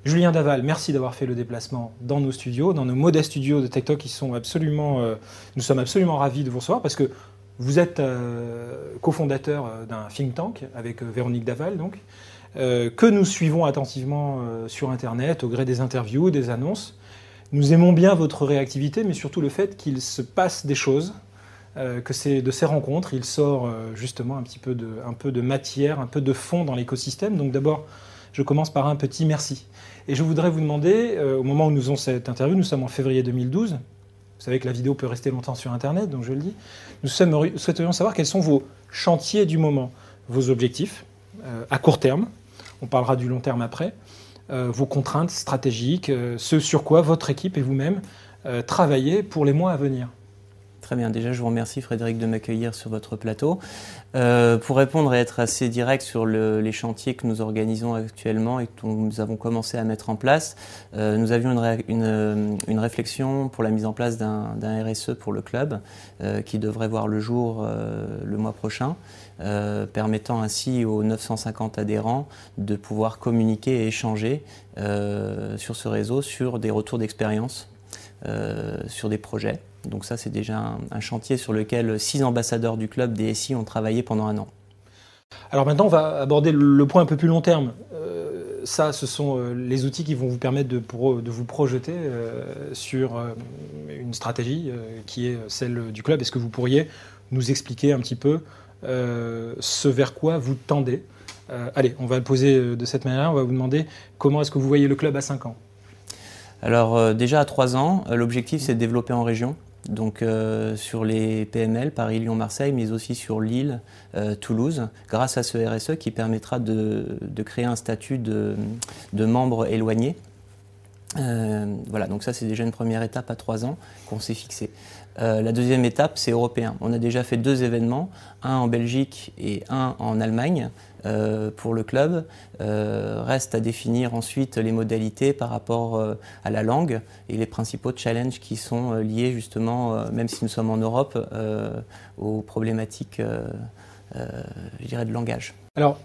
Julien Daval, merci d'avoir fait le déplacement dans nos studios, dans nos modestes studios de TechTalk qui sont nous sommes absolument ravis de vous recevoir parce que vous êtes cofondateur d'un think tank avec Véronique Daval, donc, que nous suivons attentivement sur Internet au gré des interviews, des annonces. Nous aimons bien votre réactivité, mais surtout le fait qu'il se passe des choses, que c'est de ces rencontres, il sort justement un peu de matière, un peu de fond dans l'écosystème. Donc d'abord, je commence par un petit merci. Et je voudrais vous demander, au moment où nous faisons cette interview, nous sommes en février 2012, vous savez que la vidéo peut rester longtemps sur Internet, donc je le dis, nous souhaiterions savoir quels sont vos chantiers du moment, vos objectifs à court terme, on parlera du long terme après, vos contraintes stratégiques, ce sur quoi votre équipe et vous-même travaillez pour les mois à venir. Très bien, déjà je vous remercie Frédéric de m'accueillir sur votre plateau. Pour répondre et être assez direct sur les chantiers que nous organisons actuellement et que nous avons commencé à mettre en place, nous avions une réflexion pour la mise en place d'un RSE pour le club qui devrait voir le jour le mois prochain, permettant ainsi aux 950 adhérents de pouvoir communiquer et échanger sur ce réseau, sur des retours d'expérience, sur des projets. Donc ça, c'est déjà un chantier sur lequel 6 ambassadeurs du club DSI ont travaillé pendant 1 an. Alors maintenant, on va aborder le point un peu plus long terme. Ça, ce sont les outils qui vont vous permettre de vous projeter sur une stratégie qui est celle du club. Est-ce que vous pourriez nous expliquer un petit peu ce vers quoi vous tendez? Allez, on va le poser de cette manière. On va vous demander comment est-ce que vous voyez le club à 5 ans? Alors déjà à 3 ans, l'objectif c'est de développer en région. Donc sur les PML, Paris, Lyon, Marseille, mais aussi sur Lille, Toulouse, grâce à ce RSE qui permettra de créer un statut de membre éloigné. Voilà, donc ça c'est déjà une première étape à 3 ans qu'on s'est fixé. La deuxième étape, c'est européen. On a déjà fait 2 événements, un en Belgique et un en Allemagne pour le club. Reste à définir ensuite les modalités par rapport à la langue et les principaux challenges qui sont liés justement, même si nous sommes en Europe, aux problématiques je dirais de langage. Alors,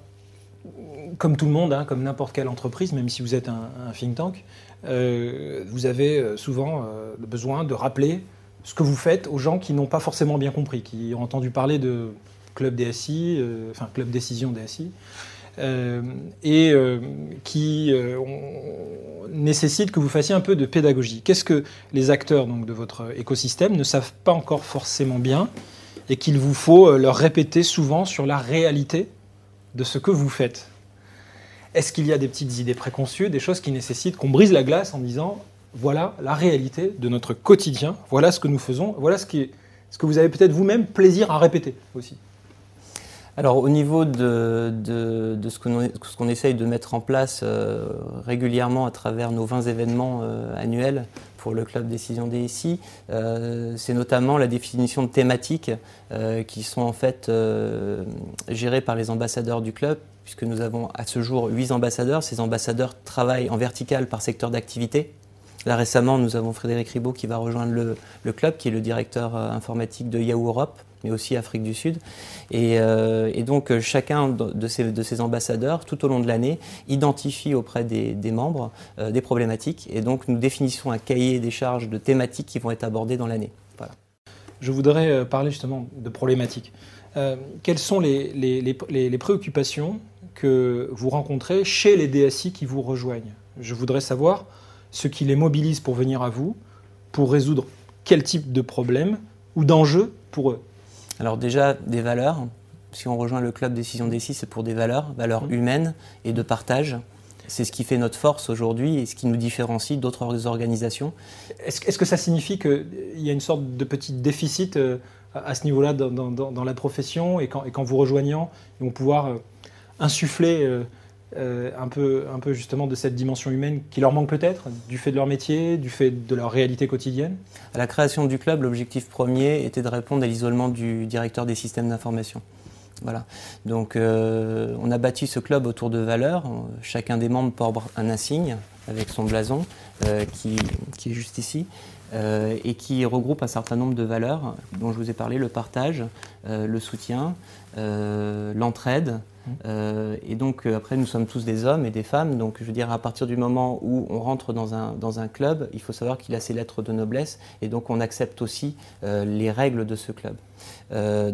comme tout le monde, hein, comme n'importe quelle entreprise, même si vous êtes un think tank, vous avez souvent besoin de rappeler ce que vous faites aux gens qui n'ont pas forcément bien compris, qui ont entendu parler de Club DSI, enfin Club Décision DSI, qui nécessitent que vous fassiez un peu de pédagogie. Qu'est-ce que les acteurs donc, de votre écosystème ne savent pas encore forcément bien et qu'il vous faut leur répéter souvent sur la réalité de ce que vous faites? Est-ce qu'il y a des petites idées préconçues, des choses qui nécessitent qu'on brise la glace en disant voilà la réalité de notre quotidien, voilà ce que nous faisons, voilà ce que vous avez peut-être vous-même plaisir à répéter aussi? Alors au niveau de ce qu'on essaye de mettre en place régulièrement à travers nos 20 événements annuels pour le club Décision DSI, c'est notamment la définition de thématiques qui sont en fait gérées par les ambassadeurs du club, puisque nous avons à ce jour 8 ambassadeurs. Ces ambassadeurs travaillent en vertical par secteur d'activité. Là récemment, nous avons Frédéric Ribaud qui va rejoindre le club, qui est le directeur informatique de Yahoo Europe, mais aussi Afrique du Sud. Et donc chacun de ces ambassadeurs, tout au long de l'année, identifie auprès des membres des problématiques. Et donc nous définissons un cahier des charges de thématiques qui vont être abordées dans l'année. Voilà. Je voudrais parler justement de problématiques. Quelles sont les préoccupations que vous rencontrez chez les DSI qui vous rejoignent? Je voudrais savoir ce qui les mobilise pour venir à vous, pour résoudre quel type de problème ou d'enjeu pour eux. Alors déjà, des valeurs. Si on rejoint le club Décision DSI, c'est pour des valeurs humaines et de partage. C'est ce qui fait notre force aujourd'hui et ce qui nous différencie d'autres organisations. Est-ce que ça signifie qu'il y a une sorte de petit déficit à ce niveau-là dans la profession et qu'en vous rejoignant, ils vont pouvoir insuffler un peu justement de cette dimension humaine qui leur manque peut-être, du fait de leur métier, du fait de leur réalité quotidienne? À la création du club, l'objectif premier était de répondre à l'isolement du directeur des systèmes d'information. Voilà. Donc on a bâti ce club autour de valeurs. Chacun des membres porte un insigne avec son blason qui est juste ici et qui regroupe un certain nombre de valeurs dont je vous ai parlé, le partage, le soutien, l'entraide, Et donc après, nous sommes tous des hommes et des femmes. Donc je veux dire, à partir du moment où on rentre dans un club, il faut savoir qu'il a ses lettres de noblesse. Et donc on accepte aussi les règles de ce club.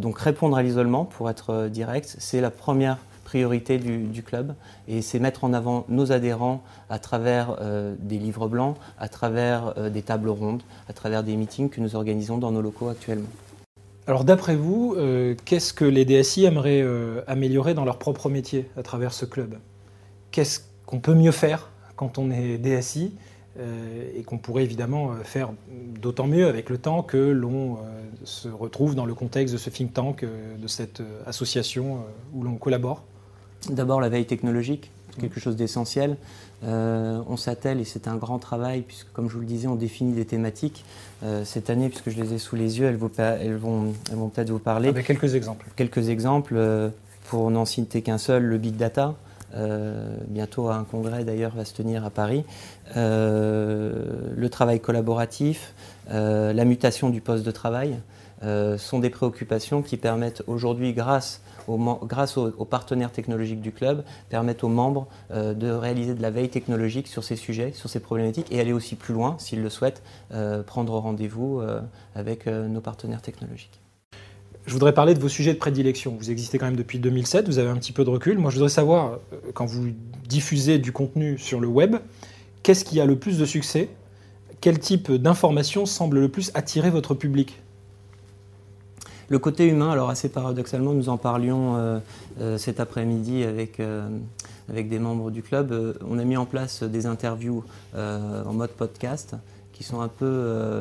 Donc répondre à l'isolement, pour être direct, c'est la première priorité du club, et c'est mettre en avant nos adhérents à travers des livres blancs, à travers des tables rondes, à travers des meetings que nous organisons dans nos locaux actuellement. Alors d'après vous, qu'est-ce que les DSI aimeraient améliorer dans leur propre métier à travers ce club? Qu'est-ce qu'on peut mieux faire quand on est DSI et qu'on pourrait évidemment faire d'autant mieux avec le temps que l'on se retrouve dans le contexte de ce think tank, de cette association où l'on collabore? D'abord, la veille technologique, c'est quelque chose d'essentiel. On s'attelle, et c'est un grand travail, puisque comme je vous le disais, on définit des thématiques. Cette année, puisque je les ai sous les yeux, elles vont peut-être vous parler. Avec quelques exemples. Quelques exemples, pour n'en citer qu'un seul, le big data. Bientôt un congrès d'ailleurs va se tenir à Paris. Le travail collaboratif, la mutation du poste de travail sont des préoccupations qui permettent aujourd'hui, grâce aux partenaires technologiques du club, permettent aux membres de réaliser de la veille technologique sur ces sujets, sur ces problématiques, et aller aussi plus loin, s'ils le souhaitent, prendre rendez-vous avec nos partenaires technologiques. Je voudrais parler de vos sujets de prédilection. Vous existez quand même depuis 2007, vous avez un petit peu de recul. Moi, je voudrais savoir, quand vous diffusez du contenu sur le web, qu'est-ce qui a le plus de succès? Quel type d'information semble le plus attirer votre public? Le côté humain, alors assez paradoxalement, nous en parlions cet après-midi avec des membres du club. On a mis en place des interviews en mode podcast qui sont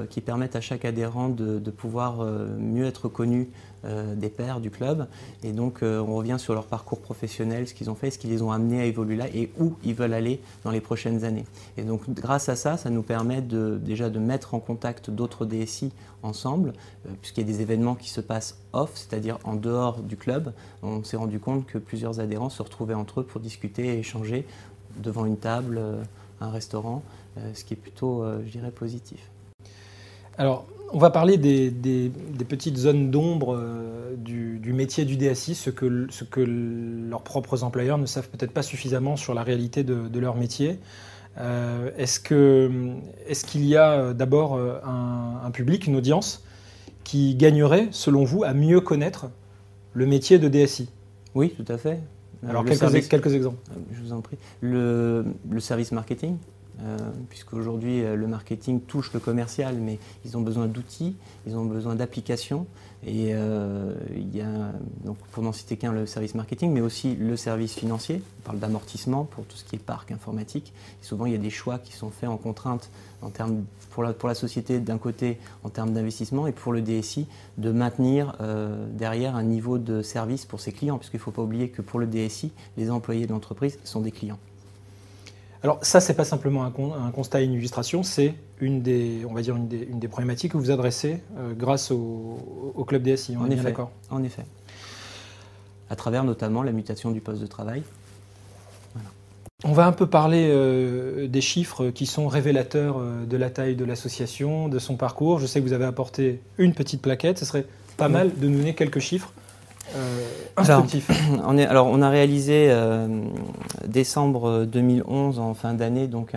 qui permettent à chaque adhérent de pouvoir mieux être connu des pairs du club. Et donc on revient sur leur parcours professionnel, ce qu'ils ont fait, ce qui les ont amenés à évoluer là et où ils veulent aller dans les prochaines années. Et donc grâce à ça, ça nous permet déjà de mettre en contact d'autres DSI ensemble, puisqu'il y a des événements qui se passent off, c'est-à-dire en dehors du club. On s'est rendu compte que plusieurs adhérents se retrouvaient entre eux pour discuter et échanger devant une table, un restaurant, ce qui est plutôt, je dirais, positif. Alors, on va parler des petites zones d'ombre du métier du DSI, ce que leurs propres employeurs ne savent peut-être pas suffisamment sur la réalité de leur métier. Est-ce qu'il y a d'abord un public, une audience, qui gagnerait, selon vous, à mieux connaître le métier de DSI? Oui, tout à fait. Alors, quelques exemples. Je vous en prie. Le service marketing. Puisqu'aujourd'hui le marketing touche le commercial, mais ils ont besoin d'outils, ils ont besoin d'applications, et il y a, donc, pour n'en citer qu'un, le service marketing, mais aussi le service financier. On parle d'amortissement pour tout ce qui est parc informatique. Et souvent il y a des choix qui sont faits en contrainte en termes, pour la société d'un côté en termes d'investissement, et pour le DSI de maintenir derrière un niveau de service pour ses clients, puisqu'il ne faut pas oublier que pour le DSI, les employés de l'entreprise sont des clients. Alors ça, c'est pas simplement un constat et une illustration, c'est une des problématiques que vous adressez grâce au club DSI. On est bien d'accord? En effet. À travers notamment la mutation du poste de travail. Voilà. On va un peu parler des chiffres qui sont révélateurs de la taille de l'association, de son parcours. Je sais que vous avez apporté une petite plaquette. Ce serait pas mal de nous donner quelques chiffres. Instructif. Alors, on a réalisé décembre 2011, en fin d'année, donc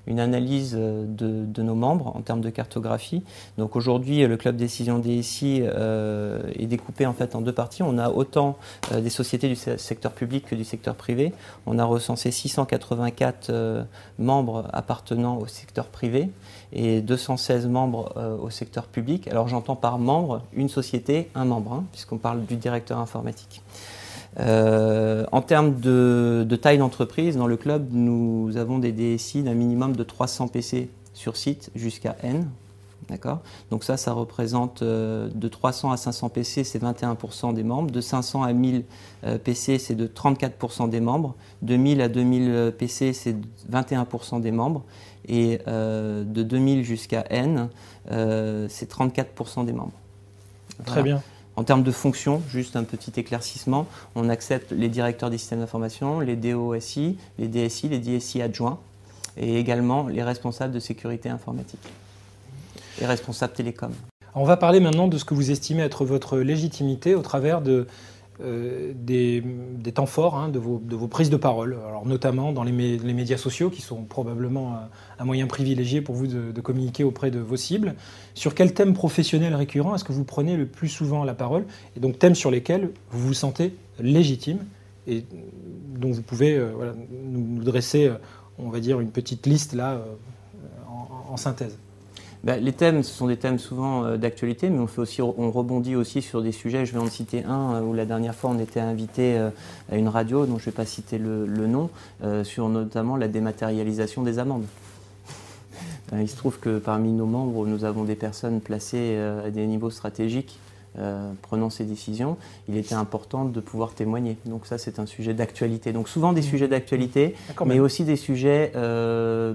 une analyse de nos membres en termes de cartographie. Donc aujourd'hui, le club Décision DSI est découpé en fait en deux parties. On a autant des sociétés du secteur public que du secteur privé. On a recensé 684 membres appartenant au secteur privé et 216 membres au secteur public. Alors j'entends par membre une société, un membre, puisqu'on parle du directeur informatique. En termes de taille d'entreprise, dans le club, nous avons des DSI d'un minimum de 300 PC sur site jusqu'à N. D'accord ? Donc ça représente de 300 à 500 PC, c'est 21% des membres. De 500 à 1000 PC, c'est de 34% des membres. De 1000 à 2000 PC, c'est 21% des membres. Et de 2000 jusqu'à N, c'est 34% des membres. Voilà. Très bien. En termes de fonctions, juste un petit éclaircissement, on accepte les directeurs des systèmes d'information, les DOSI, les DSI, les DSI adjoints, et également les responsables de sécurité informatique et responsables télécom. On va parler maintenant de ce que vous estimez être votre légitimité au travers de des temps forts de vos prises de parole, alors notamment dans les médias sociaux qui sont probablement un moyen privilégié pour vous de communiquer auprès de vos cibles. Sur quel thème professionnel récurrent est-ce que vous prenez le plus souvent la parole, et donc thèmes sur lesquels vous vous sentez légitime et dont vous pouvez nous dresser, on va dire, une petite liste là en synthèse. Les thèmes, ce sont des thèmes souvent d'actualité, mais on rebondit aussi sur des sujets. Je vais en citer un où la dernière fois on était invité à une radio, dont je ne vais pas citer le nom, sur notamment la dématérialisation des amendes. Il se trouve que parmi nos membres, nous avons des personnes placées à des niveaux stratégiques prenant ces décisions. Il était important de pouvoir témoigner. Donc ça, c'est un sujet d'actualité. Donc souvent des sujets d'actualité, mais aussi des sujets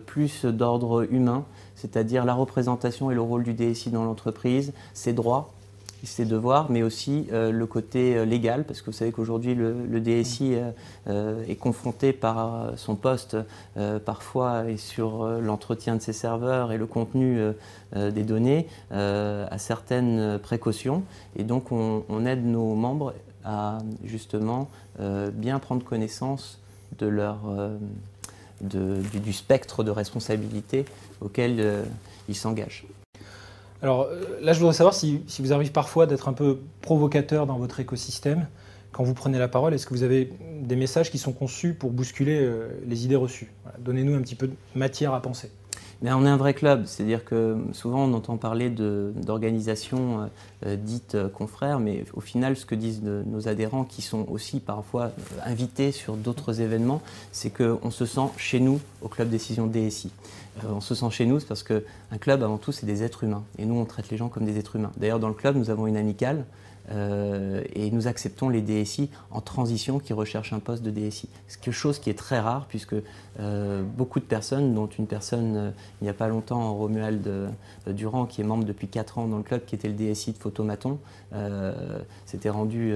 plus d'ordre humain, c'est-à-dire la représentation et le rôle du DSI dans l'entreprise, ses droits, ses devoirs, mais aussi le côté légal, parce que vous savez qu'aujourd'hui le DSI est confronté par son poste parfois et sur l'entretien de ses serveurs et le contenu des données à certaines précautions, et donc on aide nos membres à justement bien prendre connaissance de du spectre de responsabilité auquel ils s'engagent. Alors là, je voudrais savoir si vous arrivez parfois d'être un peu provocateur dans votre écosystème quand vous prenez la parole. Est-ce que vous avez des messages qui sont conçus pour bousculer les idées reçues? Donnez-nous un petit peu de matière à penser. Mais on est un vrai club, c'est-à-dire que souvent on entend parler d'organisations dites confrères, mais au final ce que disent nos adhérents, qui sont aussi parfois invités sur d'autres événements, c'est qu'on se sent chez nous au Club Décision DSI. On se sent chez nous parce qu'un club, avant tout, c'est des êtres humains, et nous on traite les gens comme des êtres humains. D'ailleurs dans le club, nous avons une amicale, et nous acceptons les DSI en transition qui recherchent un poste de DSI. C'est quelque chose qui est très rare, puisque beaucoup de personnes, dont une personne il n'y a pas longtemps, Romuald Durand, qui est membre depuis 4 ans dans le club, qui était le DSI de Photomaton, s'était rendu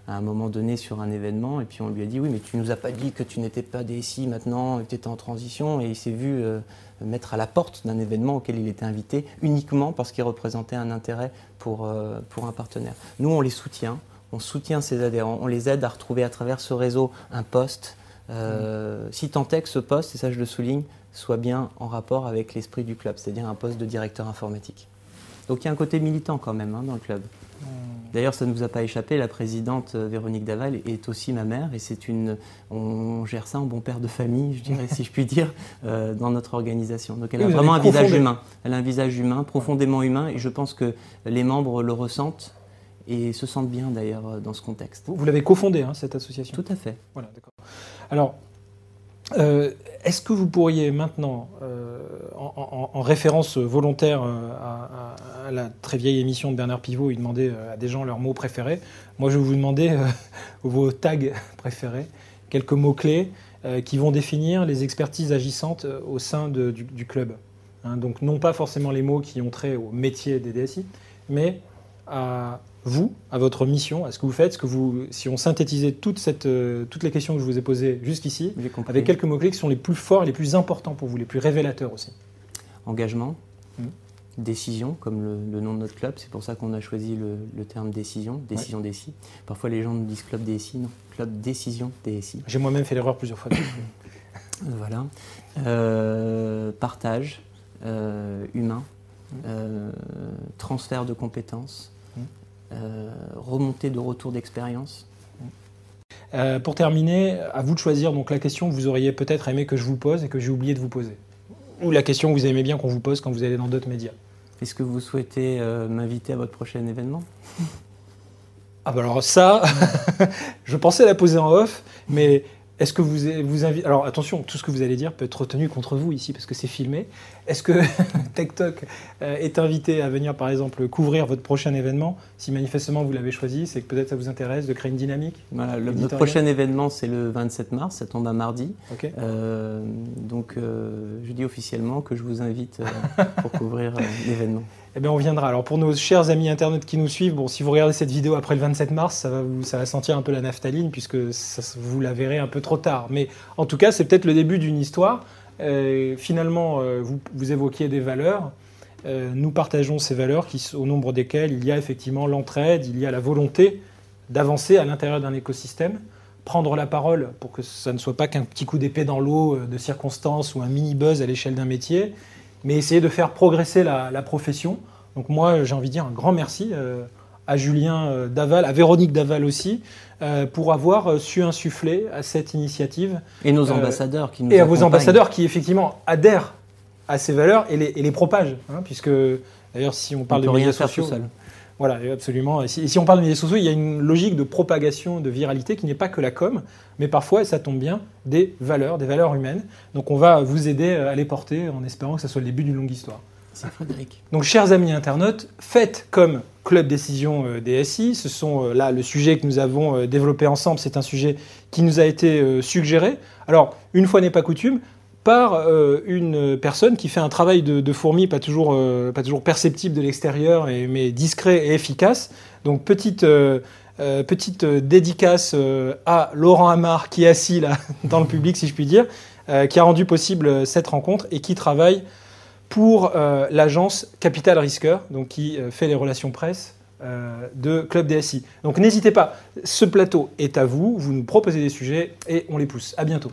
à un moment donné sur un événement, et puis on lui a dit « Oui, mais tu nous as pas dit que tu n'étais pas DSI maintenant, que tu étais en transition », et il s'est vu mettre à la porte d'un événement auquel il était invité uniquement parce qu'il représentait un intérêt pour un partenaire. Nous, on les soutient, on soutient ces adhérents, on les aide à retrouver à travers ce réseau un poste, si tant est que ce poste, et ça je le souligne, soit bien en rapport avec l'esprit du club, c'est-à-dire un poste de directeur informatique. Donc il y a un côté militant quand même dans le club. D'ailleurs, ça ne vous a pas échappé, la présidente Véronique Daval est aussi ma mère, et on gère ça en bon père de famille, je dirais, si je puis dire, dans notre organisation. Donc elle a vraiment un visage humain. Elle a un visage humain, profondément humain, et je pense que les membres le ressentent et se sentent bien d'ailleurs dans ce contexte. Vous l'avez cofondée, cette association? Tout à fait. Voilà, d'accord. Alors, est-ce que vous pourriez maintenant, en référence volontaire à la très vieille émission de Bernard Pivot, il demandait à des gens leurs mots préférés. Moi, je vais vous demander vos tags préférés, quelques mots-clés qui vont définir les expertises agissantes au sein du club. Donc, non pas forcément les mots qui ont trait au métier des DSI, mais à vous, à votre mission, à ce que vous faites, si on synthétisait toutes les questions que je vous ai posées jusqu'ici, avec quelques mots-clés qui sont les plus forts, les plus importants pour vous, les plus révélateurs aussi. Engagement, décision, comme le nom de notre club, c'est pour ça qu'on a choisi le terme décision DSI. Parfois les gens nous disent club DSI, non, club décision DSI. J'ai moi-même fait l'erreur plusieurs fois. Voilà. Partage, humain, transfert de compétences, remontée de retour d'expérience. Pour terminer, à vous de choisir donc la question que vous auriez peut-être aimé que je vous pose et que j'ai oublié de vous poser. Ou la question que vous aimez bien qu'on vous pose quand vous allez dans d'autres médias. Est-ce que vous souhaitez m'inviter à votre prochain événement? Ah bah alors ça, je pensais la poser en off, mais est-ce que vous invitez... Alors attention, tout ce que vous allez dire peut être retenu contre vous ici parce que c'est filmé. Est-ce que TechTalk est invité à venir par exemple couvrir votre prochain événement? Si manifestement vous l'avez choisi, c'est que peut-être ça vous intéresse de créer une dynamique. Voilà, notre prochain événement c'est le 27 mars, ça tombe à mardi. Okay. Donc je dis officiellement que je vous invite pour couvrir l'événement. Eh bien, on viendra. Alors, pour nos chers amis internautes qui nous suivent, bon, si vous regardez cette vidéo après le 27 mars, ça va sentir un peu la naphtaline, puisque vous la verrez un peu trop tard. Mais en tout cas, c'est peut-être le début d'une histoire. Finalement, vous évoquiez des valeurs. Nous partageons ces valeurs au nombre desquelles il y a effectivement l'entraide, il y a la volonté d'avancer à l'intérieur d'un écosystème, prendre la parole pour que ça ne soit pas qu'un petit coup d'épée dans l'eau de circonstances ou un mini-buzz à l'échelle d'un métier, mais essayer de faire progresser la profession. Donc moi, j'ai envie de dire un grand merci à Julien Daval, à Véronique Daval aussi, pour avoir su insuffler à cette initiative. Et nos ambassadeurs qui nous Et à vos accompagnent. ambassadeurs qui, effectivement, adhèrent à ces valeurs et les propagent. Puisque, d'ailleurs, si on parle de médias sociaux... Voilà, absolument. Si on parle de médias sociaux, il y a une logique de propagation, de viralité qui n'est pas que la com, mais parfois, et ça tombe bien, des valeurs humaines. Donc on va vous aider à les porter en espérant que ça soit le début d'une longue histoire. C'est Frédéric. Donc chers amis internautes, faites comme Club Décision DSI. Ce sont là le sujet que nous avons développé ensemble. C'est un sujet qui nous a été suggéré. Alors, une fois n'est pas coutume, par une personne qui fait un travail de fourmi pas toujours perceptible de l'extérieur, mais discret et efficace. Donc petite dédicace à Laurent Amar qui est assis là dans le public, si je puis dire, qui a rendu possible cette rencontre et qui travaille pour l'agence Capital Risqueur, donc qui fait les relations presse de Club DSI. Donc n'hésitez pas, ce plateau est à vous, vous nous proposez des sujets et on les pousse. À bientôt.